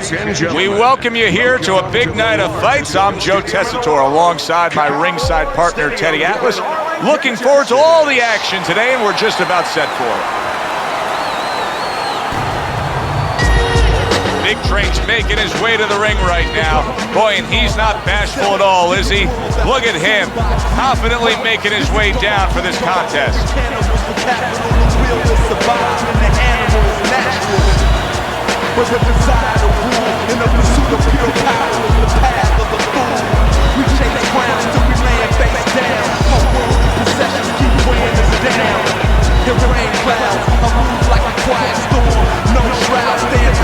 Ladies and gentlemen, we welcome you here to a big night of fights. I'm Joe Tessitore alongside my ringside partner, Teddy Atlas. Looking forward to all the action today, and we're just about set for it. Big Train's making his way to the ring right now. Boy, and he's not bashful at all, is he? Look at him, confidently making his way down for this contest. But the desire to rule in the pursuit of pure power is the path of the fool. We chase crowns till we land face down. My worldly possessions keep weighing us down. The rain clouds, I move like a quiet storm. No shroud stands.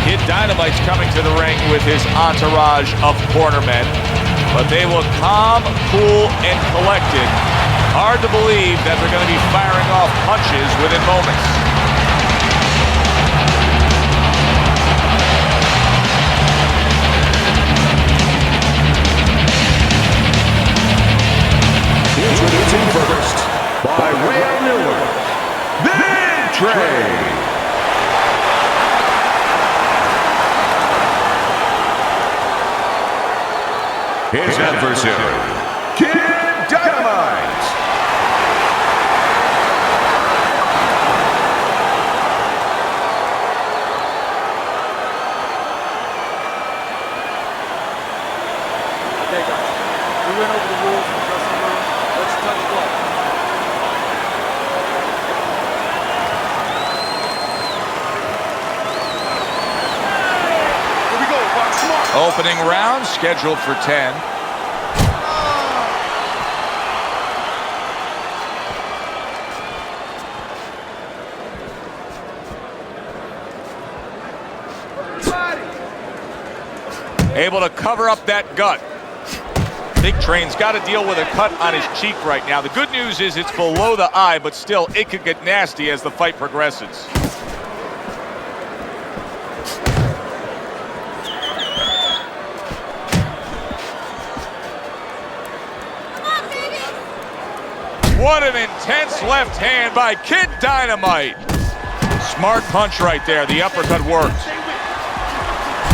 Kid Dynamite's coming to the ring with his entourage of cornermen, but they look calm, cool, and collected. Hard to believe that they're going to be firing off punches within moments. introducing first, by way of Newark, Big Train. His adversary, Kid Dynamite. Okay, guys, we went over the rules in the dressing room. Let's touch gloves. Here we go, box smart. Opening round scheduled for 10. Able to cover up that gut. Big Train's got to deal with a cut on his cheek right now. The good news is it's below the eye, but still, it could get nasty as the fight progresses. What an intense left hand by Kid Dynamite. Smart punch right there. The uppercut worked.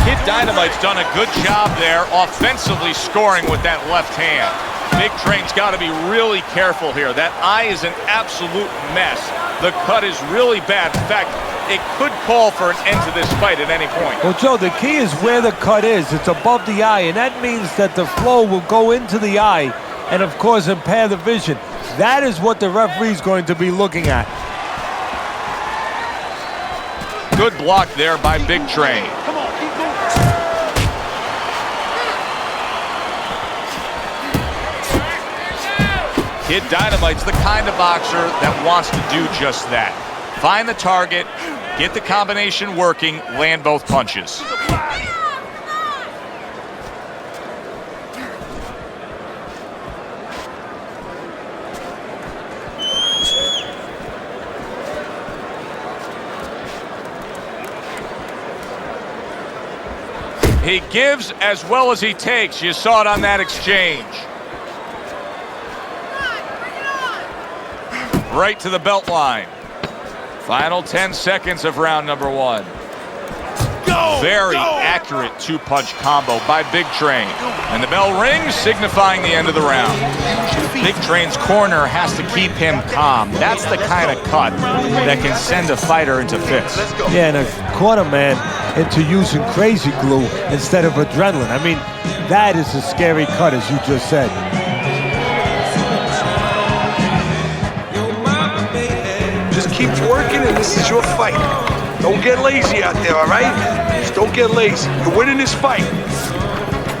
Kid Dynamite's done a good job there offensively scoring with that left hand. Big Train's got to be really careful here. That eye is an absolute mess. The cut is really bad. In fact, it could call for an end to this fight at any point. Well, Joe, the key is where the cut is. It's above the eye, and that means that the flow will go into the eye and, of course, impair the vision. That is what the referee's going to be looking at. Good block there by Big Train. Kid Dynamite's the kind of boxer that wants to do just that. Find the target, get the combination working, land both punches. He gives as well as he takes. You saw it on that exchange. Right to the belt line. Final 10 seconds of round number one. Very accurate two-punch combo by Big Train. And the bell rings, signifying the end of the round. Big Train's corner has to keep him calm. That's the kind of cut that can send a fighter into fits. Yeah, and a corner man into using crazy glue instead of adrenaline. I mean, that is a scary cut, as you just said. Keep working, and this is your fight. Don't get lazy out there, all right? Just don't get lazy. You're winning this fight.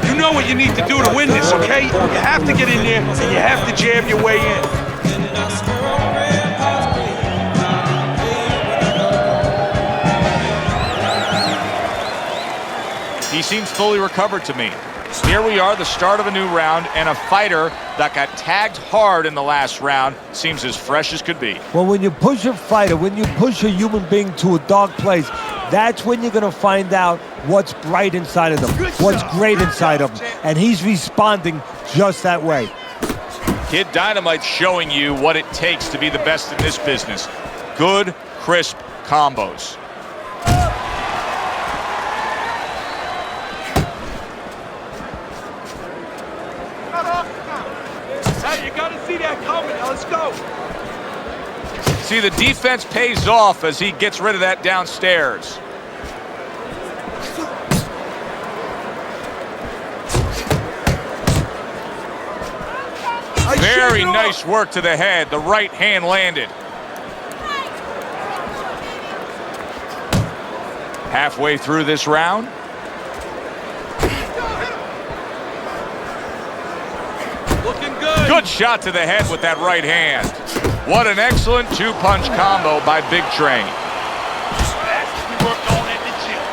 You know what you need to do to win this, okay? You have to get in there, and you have to jab your way in. He seems fully recovered to me. Here we are, the start of a new round, and a fighter that got tagged hard in the last round seems as fresh as could be. Well, when you push a fighter, when you push a human being to a dark place, that's when you're going to find out what's bright inside of them, what's great inside of them, and he's responding just that way. Kid Dynamite's showing you what it takes to be the best in this business. Good, crisp combos. See, the defense pays off as he gets rid of that downstairs. Very nice work to the head. The right hand landed. Halfway through this round. Looking good. Good shot to the head with that right hand. What an excellent two-punch combo by Big Train.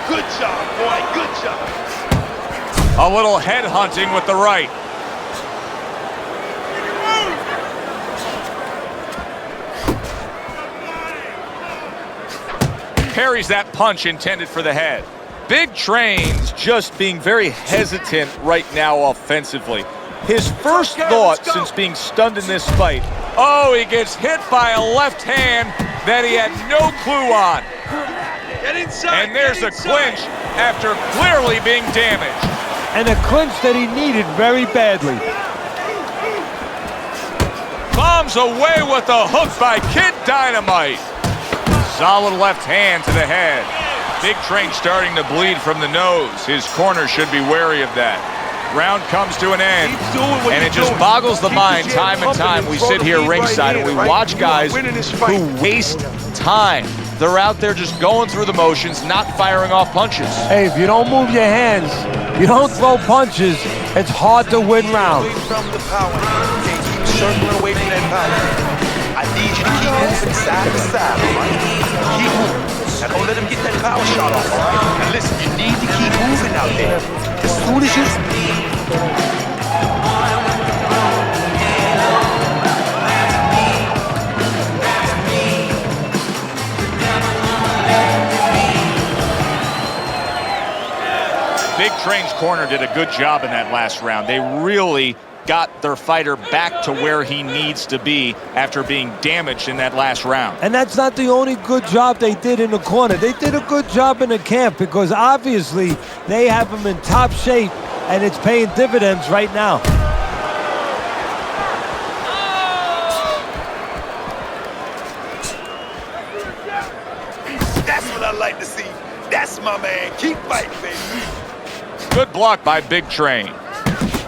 Good job, boy. Good job. A little head hunting with the right. Parries that punch intended for the head. Big Train's just being very hesitant right now offensively. His first thought since being stunned in this fight, oh, he gets hit by a left hand that he had no clue on. Get inside. And there's a clinch after clearly being damaged. And a clinch that he needed very badly. Bombs away with a hook by Kid Dynamite. Solid left hand to the head. Big Train starting to bleed from the nose. His corner should be wary of that. Round comes to an end, and it just boggles the mind time and time. We sit here ringside and we watch guys who waste time. They're out there just going through the motions, not firing off punches. Hey, if you don't move your hands, you don't throw punches, it's hard to win rounds. From the power, keep circling away from that power. I need you to keep moving side to side, all right? Keep moving. Now don't let him get that power shot off, all right? Now listen, you need to keep moving out there. As soon as you... Big Train's corner did a good job in that last round. They really got their fighter back to where he needs to be after being damaged in that last round. And that's not the only good job they did in the corner. They did a good job in the camp because obviously they have him in top shape and it's paying dividends right now. That's what I like to see. That's my man. Keep fighting, baby. Good block by Big Train.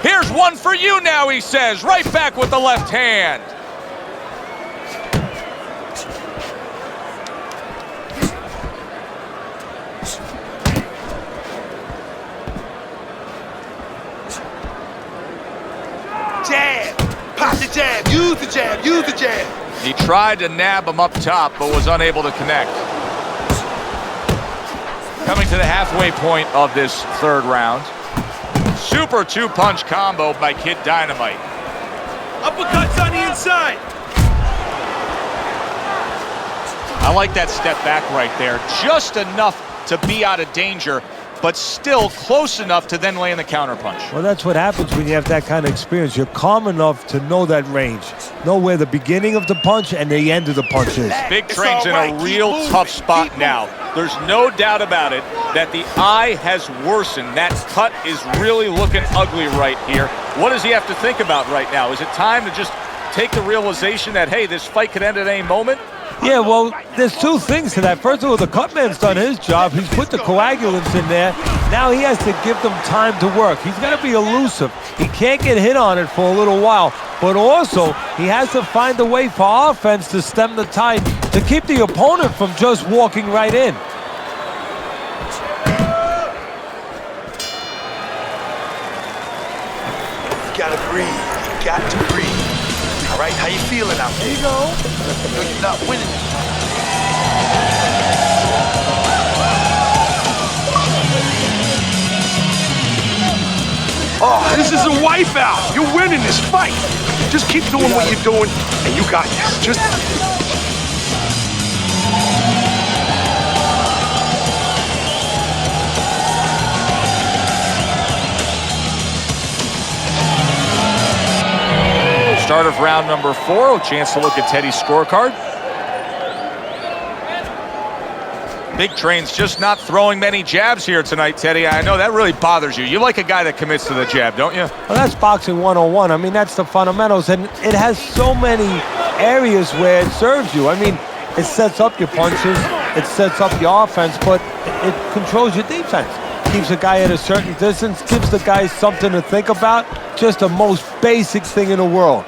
Here's one for you now, he says. Right back with the left hand. Jab. Pop the jab. Use the jab. Use the jab. He tried to nab him up top, but was unable to connect. Coming to the halfway point of this third round. Super two-punch combo by Kid Dynamite. Uppercuts on the inside. I like that step back right there. Just enough to be out of danger, but still close enough to then land the counterpunch. Well, that's what happens when you have that kind of experience. You're calm enough to know that range. Know where the beginning of the punch and the end of the punch is. Big Train's in a real tough spot now. There's no doubt about it that the eye has worsened. That cut is really looking ugly right here. What does he have to think about right now? Is it time to just take the realization that, hey, this fight could end at any moment? Yeah, well, there's two things to that. First of all, the cutman's done his job. He's put the coagulants in there. Now he has to give them time to work. He's got to be elusive. He can't get hit on it for a little while. But also, he has to find a way for offense to stem the tide, to keep the opponent from just walking right in. You gotta breathe. You got to breathe. All right, how you feeling out there? There you go. No, you're not winning. Oh, this is a wipeout. You're winning this fight. Just keep doing what you're doing, and you got this. Just... Start of round number 4, a chance to look at Teddy's scorecard. Big Train's just not throwing many jabs here tonight, Teddy. I know that really bothers you. You like a guy that commits to the jab, don't you? Well, that's boxing 101. I mean, that's the fundamentals, and it has so many areas where it serves you. I mean, It sets up your punches, it sets up your offense, but it controls your defense. Keeps a guy at a certain distance, gives the guy something to think about. Just the most basic thing in the world.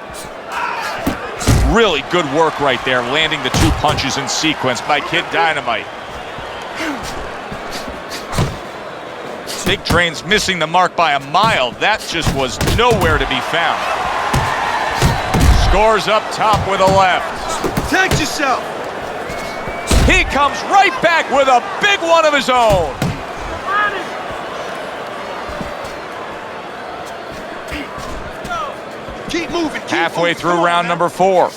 Really good work right there, landing the 2 punches in sequence by Kid Dynamite. Big Train's missing the mark by a mile. That just was nowhere to be found. Scores up top with a left. Protect yourself. He comes right back with a big one of his own. Keep moving. Halfway through round number 4.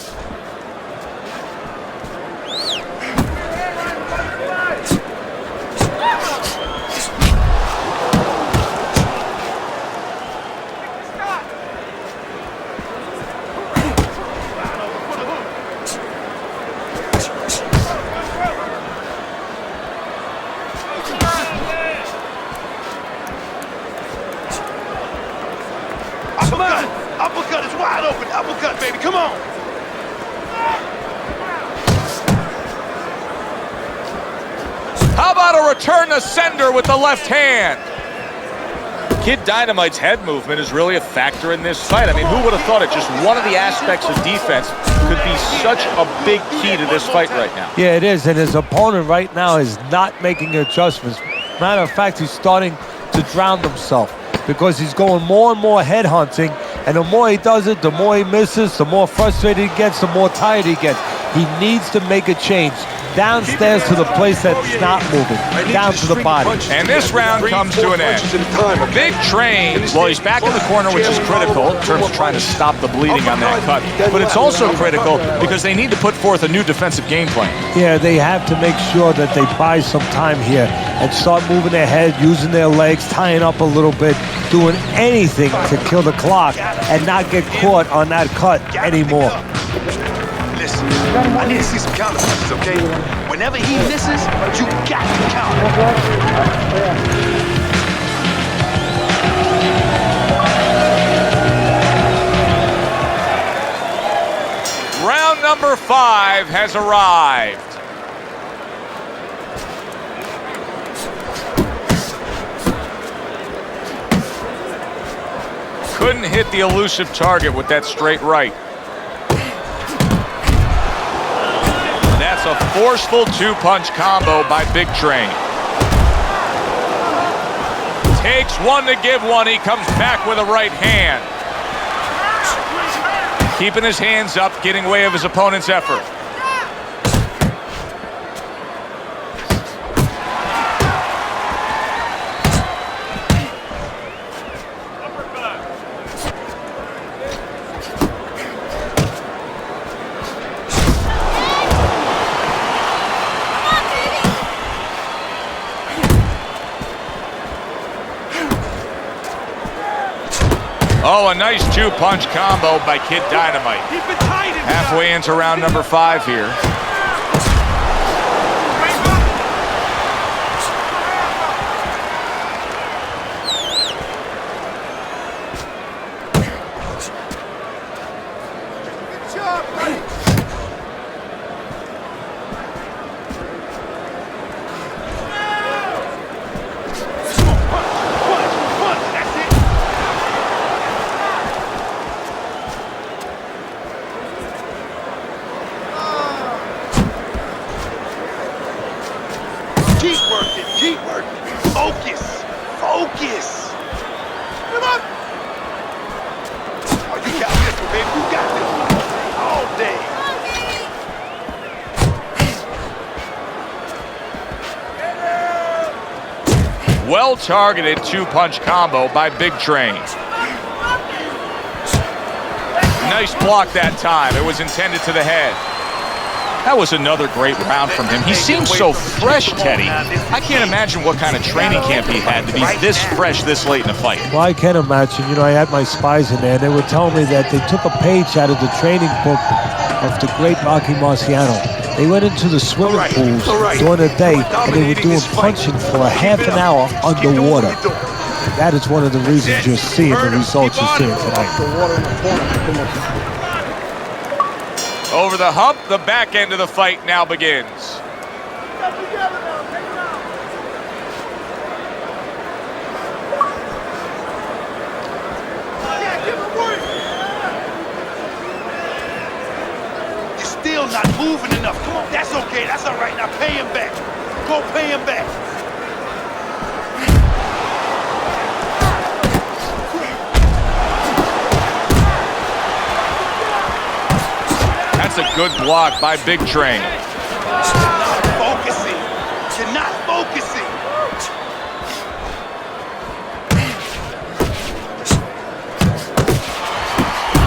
Uppercut is wide open. Uppercut, baby. Come on. How about a return to sender with the left hand? Kid Dynamite's head movement is really a factor in this fight. I mean, who would have thought it? Just one of the aspects of defense could be such a big key to this fight right now. Yeah, it is, and his opponent right now is not making adjustments. Matter of fact, he's starting to drown himself because he's going more and more head hunting, and the more he does it, the more he misses, the more frustrated he gets, the more tired he gets. He needs to make a change. Downstairs to the place that's not moving, down to the body. And this round comes to an end. Big Train, well, he's back in the corner, which is critical in terms of trying to stop the bleeding on that cut. But it's also critical because they need to put forth a new defensive game plan. Yeah, they have to make sure that they buy some time here and start moving their head, using their legs, tying up a little bit, doing anything to kill the clock and not get caught on that cut anymore. Listen, I need to see some counter punches, okay? Whenever he misses, you got to counter. Round number 5 has arrived. Couldn't hit the elusive target with that straight right. That's a forceful 2-punch combo by Big Train. Takes one to give one. He comes back with a right hand. Keeping his hands up, getting way of his opponent's effort. Oh, a nice 2-punch combo by Kid Dynamite. Halfway into round number 5 here. Keep working. Focus. Focus. Come on. Oh, you got this one, baby. You got this one. All day. Well-targeted 2-punch combo by Big Train. Nice block that time. It was intended to the head. That was another great round from him. He seems so fresh, Teddy. I can't imagine what kind of training camp he had to be this fresh this late in the fight. Well, I can imagine. You know, I had my spies in there, and they were telling me that they took a page out of the training book of the great Rocky Marciano. They went into the swimming pools during the day, and they were doing punching for a half an hour underwater. That is one of the reasons you're seeing the results you're seeing tonight. Over the hump, the back end of the fight now begins. You're still not moving enough. Come on, that's okay. That's all right. Now pay him back. Go pay him back. That's a good block by Big Train. You're not focusing. You're not focusing.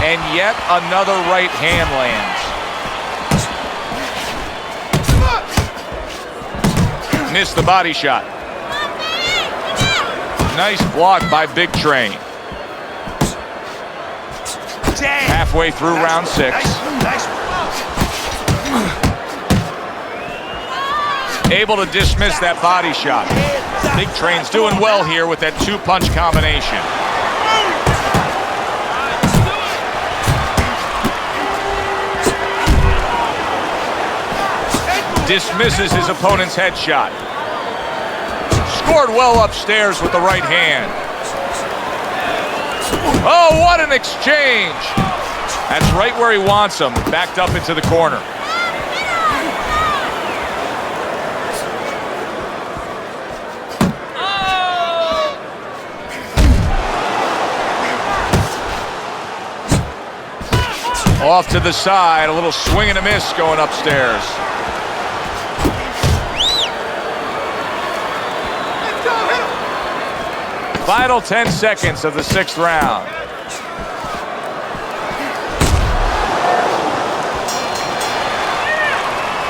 And yet another right hand lands. Missed the body shot. Nice block by Big Train. Halfway through round 6. Nice. Able to dismiss that body shot. Big Train's doing well here with that 2-punch combination. Dismisses his opponent's headshot. Scored well upstairs with the right hand. Oh, what an exchange! That's right where he wants him, backed up into the corner. Off to the side, a little swing and a miss going upstairs. Final 10 seconds of the 6th round.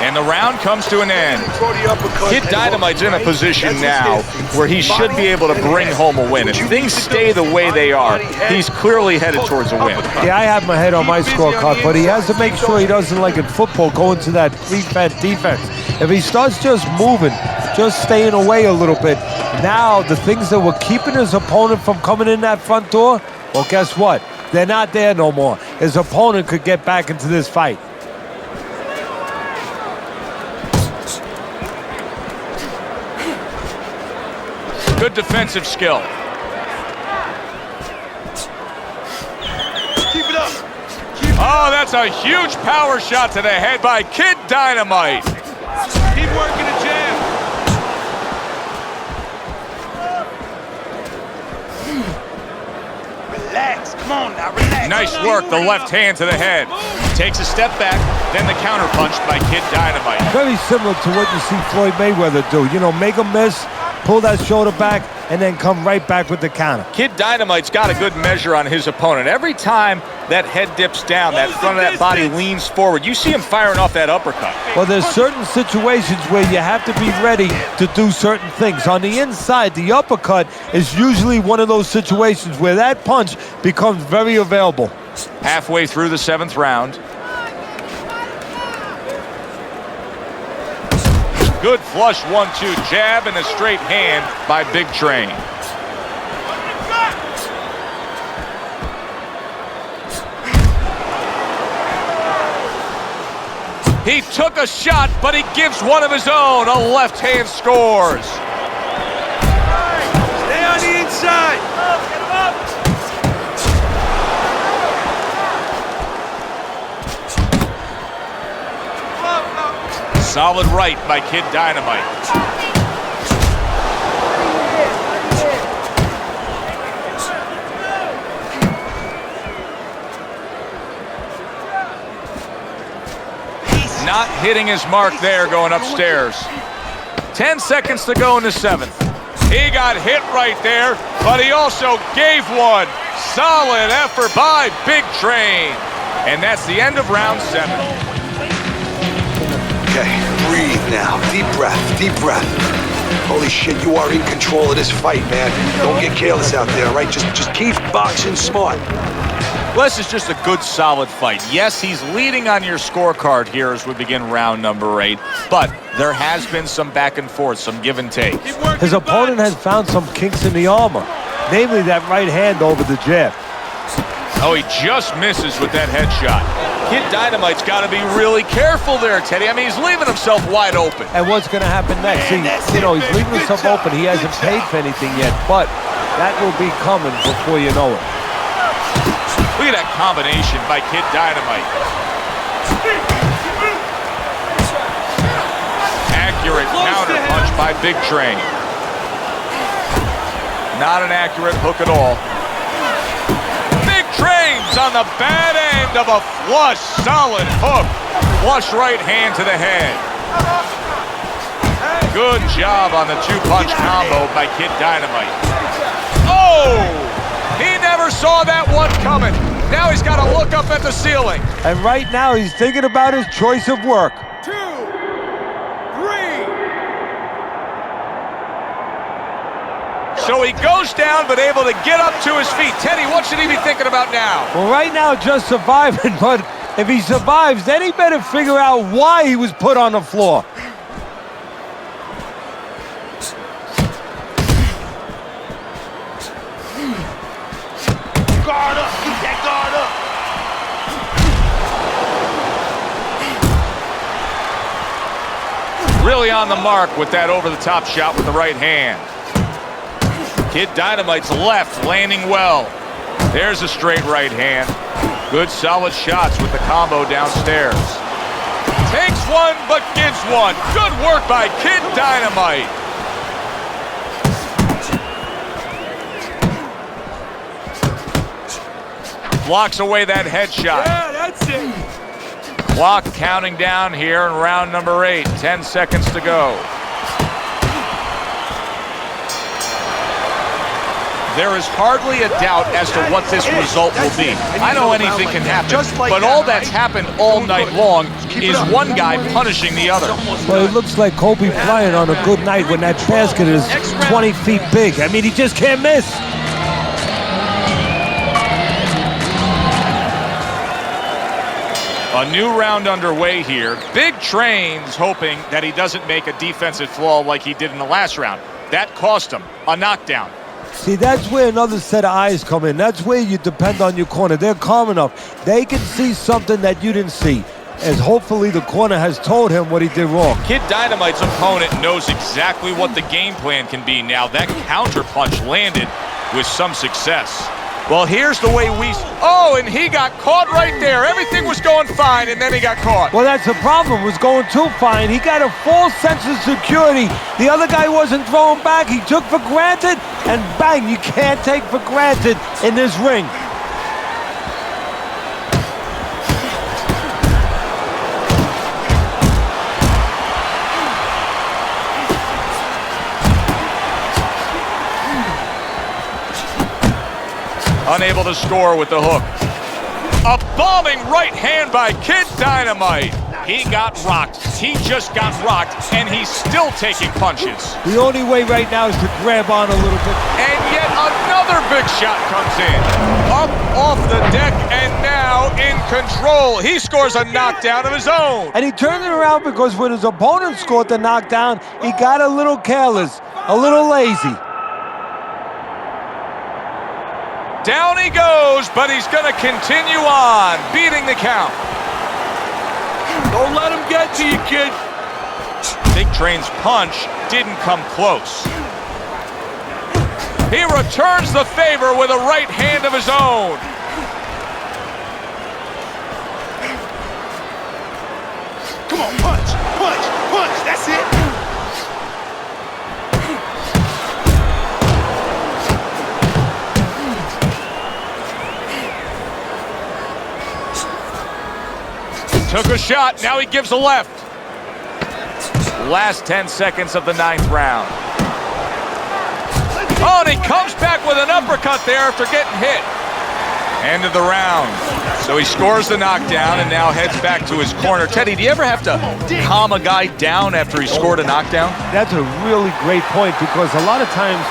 And the round comes to an end. Kid Dynamite's in a position now where he should be able to bring home a win. If things stay the way they are, he's clearly headed towards a win. Yeah, I have my head on my scorecard, but he has to make sure he doesn't, like in football, go into that defense. If he starts just moving, just staying away a little bit, now the things that were keeping his opponent from coming in that front door, well, guess what? They're not there no more. His opponent could get back into this fight. Good defensive skill. Keep it up. Oh, that's a huge power shot to the head by Kid Dynamite. Keep working the jab. Relax. Come on now, relax. Nice work, the left hand to the head. Takes a step back, then the counter punch by Kid Dynamite. Very similar to what you see Floyd Mayweather do. You know, make a miss, pull that shoulder back, and then come right back with the counter. Kid Dynamite's got a good measure on his opponent. Every time that head dips down, that front of that body leans forward, you see him firing off that uppercut. Well, there's certain situations where you have to be ready to do certain things. On the inside, the uppercut is usually one of those situations where that punch becomes very available. Halfway through the 7th round. Good flush 1-2 jab and a straight hand by Big Train. He took a shot, but he gives one of his own. A left hand scores. Stay on the inside. Get him up. Solid right by Kid Dynamite. Not hitting his mark there going upstairs. 10 seconds to go in the 7th. He got hit right there, but he also gave one. Solid effort by Big Train. And that's the end of round 7. Okay, breathe now. Deep breath, deep breath. Holy shit, you are in control of this fight, man. Don't get careless out there, all right? Just keep boxing smart. Well, this is just a good, solid fight. Yes, he's leading on your scorecard here as we begin round number 8, but there has been some back and forth, some give and take. His opponent has found some kinks in the armor, namely that right hand over the jab. Oh, he just misses with that headshot. Kid Dynamite's got to be really careful there, Teddy. I mean, he's leaving himself wide open. And what's going to happen next? See, you know, he's leaving himself open. He hasn't paid for anything yet, but that will be coming before you know it. Look at that combination by Kid Dynamite. Accurate counter punch by Big Train. Not an accurate hook at all. Big Train's on the bad end of a flush, solid hook. Flush right hand to the head. Good job on the two-punch combo by Kid Dynamite. Oh! He never saw that one coming. Now he's got to look up at the ceiling. And right now he's thinking about his choice of work. 2, 3. So he goes down, but able to get up to his feet. Teddy, what should he be thinking about now? Well, right now, just surviving, but if he survives, then he better figure out why he was put on the floor. Guard up, keep that guard up. Really on the mark with that over-the-top shot with the right hand. Kid Dynamite's left landing well. There's a straight right hand. Good solid shots with the combo downstairs. Takes one, but gives one. Good work by Kid Dynamite. Blocks away that headshot. Yeah, that's it. Clock counting down here in round number 8. 10 seconds to go. There is hardly a doubt as to what this result will be. I know anything can happen, but all that's happened all night long is one guy punishing the other. Well, it looks like Kobe Bryant on a good night when that basket is 20 feet big. I mean, he just can't miss. A new round underway here. Big Train's hoping that he doesn't make a defensive flaw like he did in the last round. That cost him a knockdown. See, that's where another set of eyes come in. That's where you depend on your corner. They're calm enough. They can see something that you didn't see, as hopefully the corner has told him what he did wrong. Kid Dynamite's opponent knows exactly what the game plan can be now. That counter punch landed with some success. Well, here's the way we... Oh, and he got caught right there. Everything was going fine, and then he got caught. Well, that's the problem. It was going too fine. He got a false sense of security. The other guy wasn't throwing back. He took for granted, and bang, you can't take for granted in this ring. Unable to score with the hook. A bombing right hand by Kid Dynamite. He got rocked. He just got rocked, and he's still taking punches. The only way right now is to grab on a little bit. And yet another big shot comes in. Up off the deck, and now in control. He scores a knockdown of his own. And he turned it around because when his opponent scored the knockdown, he got a little careless, a little lazy. Down he goes, but he's going to continue on, beating the count. Don't let him get to you, kid. Big Train's punch didn't come close. He returns the favor with a right hand of his own. Come on, punch, punch, punch, that's it. Took a shot, now he gives a left. Last 10 seconds of the 9th round. Oh, and he comes back with an uppercut there after getting hit. End of the round. So he scores the knockdown and now heads back to his corner. Teddy, do you ever have to calm a guy down after he scored a knockdown? That's a really great point because a lot of times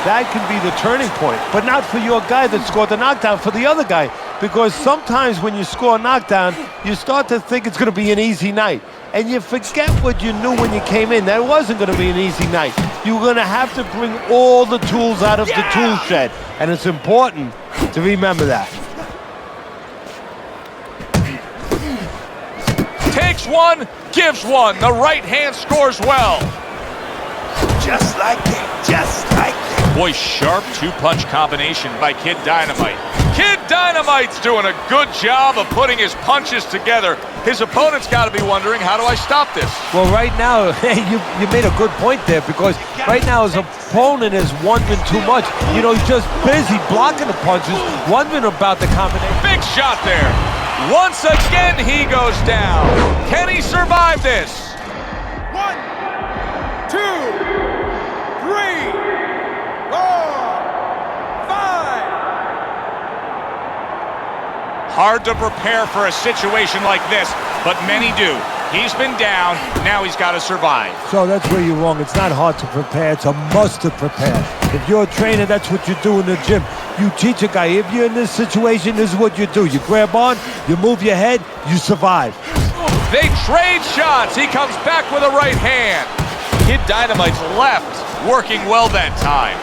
that can be the turning point, but not for your guy that scored the knockdown, for the other guy. Because sometimes when you score a knockdown, you start to think it's going to be an easy night. And you forget what you knew when you came in. That wasn't going to be an easy night. You were going to have to bring all the tools out of the tool shed. And it's important to remember that. Takes one, gives one. The right hand scores well. Just like that. Just like that. Boy, sharp two-punch combination by Kid Dynamite. Kid Dynamite's doing a good job of putting his punches together. His opponent's got to be wondering, how do I stop this? Well, right now, you made a good point there, because right now his opponent is wondering too much. You know, he's just busy blocking the punches, wondering about the combination. Big shot there. Once again, he goes down. Can he survive this? 1, 2, 3, 4, 5. Hard to prepare for a situation like this, but many do. He's been down, now he's got to survive. So that's where you're wrong. It's not hard to prepare. It's a must to prepare. If you're a trainer, that's what you do in the gym. You teach a guy, if you're in this situation, this is what you do. You grab on, you move your head, you survive. They trade shots. He comes back with a right hand. Kid Dynamite's left, working well that time.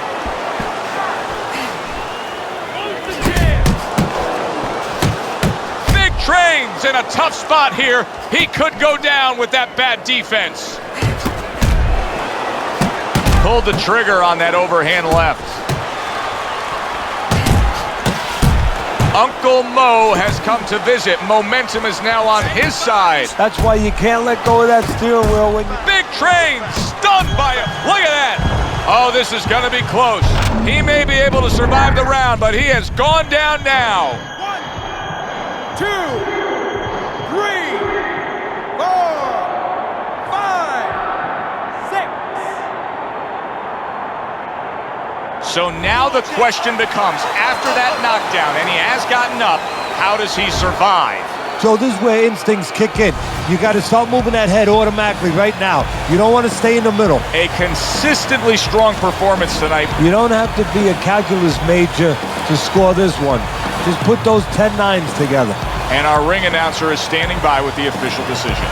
Big trains in a tough spot here. He could go down with that bad defense. Pulled the trigger on that overhand left. Uncle Mo has come to visit. Momentum is now on his side. That's why you can't let go of that steering wheel when you... Big train, stunned by it. Look at that. Oh, this is going to be close. He may be able to survive the round, but he has gone down now. 1, 2, 3, 4, 5, 6. So now the question becomes, after that knockdown, and he has gotten up, how does he survive? So this is where instincts kick in. You got to start moving that head automatically right now. You don't want to stay in the middle. A consistently strong performance tonight. You don't have to be a calculus major to score this one. Just put those 10 nines together. And our ring announcer is standing by with the official decision.